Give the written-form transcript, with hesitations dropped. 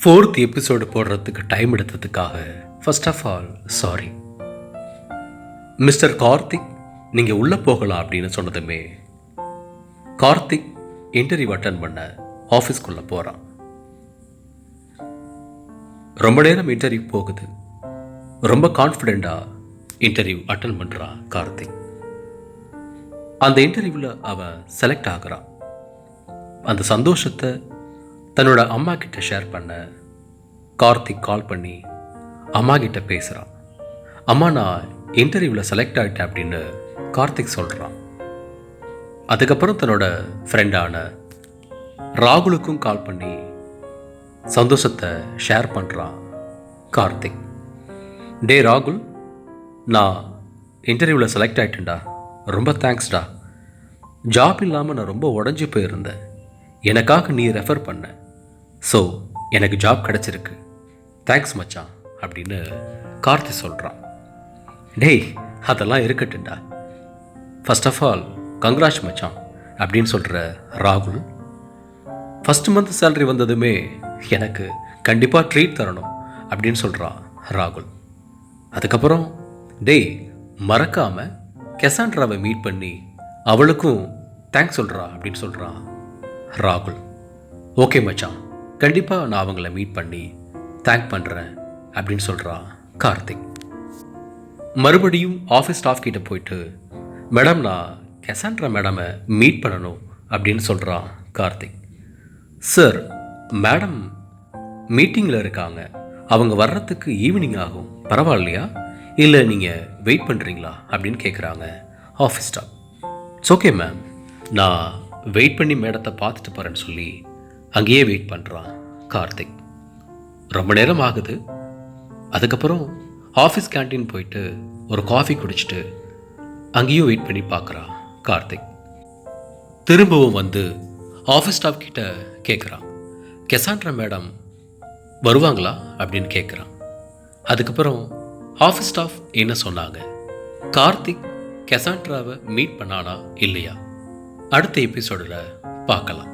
4th episode போடுறதுக்கு time எடுத்ததுக்காக first of all sorry. Mister Karthik நீங்கள் உள்ளே போகலாம் அப்படின்னு சொன்னதுமே கார்த்திக் இன்டர்வியூ அட்டன் பண்ண ஆஃபீஸ்க்குள்ளே போகிறான். ரொம்ப நேரம் இன்டர்வியூ போகுது. ரொம்ப கான்ஃபிடெண்ட்டாக இன்டர்வியூ அட்டன் பண்ணுறான் கார்த்திக். அந்த இன்டர்வியூவில் அவன் செலக்ட் ஆகிறான். அந்த சந்தோஷத்தை தன்னோட அம்மா கிட்ட ஷேர் பண்ண கார்த்திக் கால் பண்ணி அம்மா கிட்ட பேசுகிறான். அம்மா, நான் இன்டர்வியூவில் செலக்ட் ஆகிட்டேன் அப்படின்னு கார்த்திக் சொல்கிறான். அதுக்கப்புறம் தன்னோட ஃப்ரெண்டான ராகுலுக்கும் கால் பண்ணி சந்தோஷத்தை ஷேர் பண்ணுறான் கார்த்திக். டே ராகுல், நான் இன்டர்வியூவில் செலக்ட் ஆகிட்டேன்டா, ரொம்ப தேங்க்ஸ்டா. ஜாப் இல்லாமல் நான் ரொம்ப உடஞ்சி போயிருந்தேன். எனக்காக நீ ரெஃபர் பண்ண, ஸோ எனக்கு ஜாப் கிடச்சிருக்கு. தேங்க்ஸ் மச்சான் அப்படின்னு கார்த்தி சொல்கிறான். டேய், அதெல்லாம் இருக்கட்டும்டா. ஃபர்ஸ்ட் ஆஃப் ஆல் கங்க்ராட்ஸ் மச்சான் அப்படின்னு சொல்கிற ராகுல், ஃபஸ்ட் மந்த் சேலரி வந்ததுமே எனக்கு கண்டிப்பாக ட்ரீட் தரணும் அப்படின்னு சொல்கிறான் ராகுல். அதுக்கப்புறம் டேய், மறக்காமல் கெசாண்ட்ராவை மீட் பண்ணி அவளுக்கும் தேங்க்ஸ் சொல்கிறா அப்படின்னு சொல்கிறான் ராகுல். ஓகே மச்சான், கண்டிப்பாக நான் அவங்கள மீட் பண்ணி தேங்க் பண்ணுறேன் அப்படின்னு சொல்கிறான் கார்த்திக். மறுபடியும் ஆஃபீஸ் ஸ்டாஃப் கிட்ட போயிட்டு, மேடம், நான் கெசாண்ட்ரா மேடமை மீட் பண்ணணும் அப்படின்னு சொல்கிறான் கார்த்திக். சார், மேடம் மீட்டிங்கில் இருக்காங்க, அவங்க வர்றதுக்கு ஈவினிங் ஆகும், பரவாயில்லையா? இல்லை நீங்கள் வெயிட் பண்ணுறீங்களா அப்படின்னு கேட்குறாங்க office staff. It's okay ma'am, நான் வெயிட் பண்ணி மேடத்தை பார்த்துட்டு போகிறேன்னு சொல்லி அங்கேயே வெயிட் பண்ணுறான் கார்த்திக். ரொம்ப நேரம் ஆகுது. அதுக்கப்புறம் ஆஃபீஸ் கேன்டீன் போயிட்டு ஒரு காஃபி குடிச்சிட்டு அங்கேயும் வெயிட் பண்ணி பார்க்குறான் கார்த்திக். திரும்பவும் வந்து ஆஃபீஸ் ஸ்டாஃப் கிட்ட கேட்குறான், கெசாண்ட்ரா மேடம் வருவாங்களா அப்படின்னு கேட்குறான். அதுக்கப்புறம் ஆஃபீஸ் ஸ்டாஃப் என்ன சொன்னாங்க, கார்த்திக் கெசாண்ட்ராவை மீட் பண்ணானா இல்லையா, அடுத்த எபிசோடில் பார்க்கலாம்.